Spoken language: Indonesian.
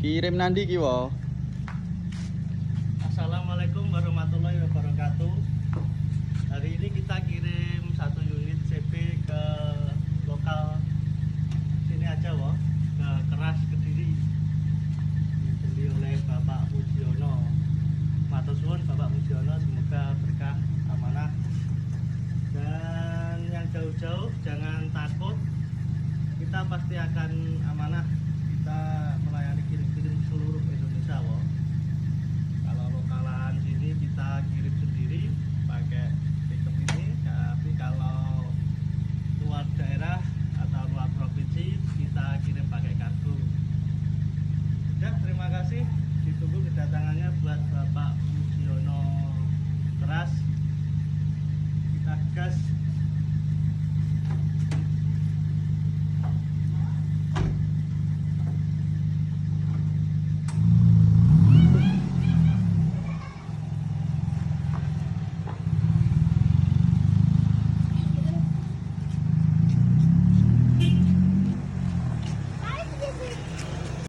Kirim nandi kiwo. Assalamualaikum warahmatullahi wabarakatuh. Hari ini kita kirim 1 unit CP ke lokal sini aja wo, ke Kras Kediri. Dibeli oleh Bapak Pujiono. Matur suwun Bapak Pujiono, semoga berkah amanah. Dan yang jauh-jauh jangan takut, kita pasti akan amanah. Kita melayani kirim-kirim seluruh Indonesia wo. Kalau lokalan sini kita kirim sendiri pakai pickup ini, tapi kalau luar daerah atau luar provinsi kita kirim pakai kargo. Ya, terima kasih, ditunggu kedatangannya buat Bapak Pujiono Kras. Kita gas.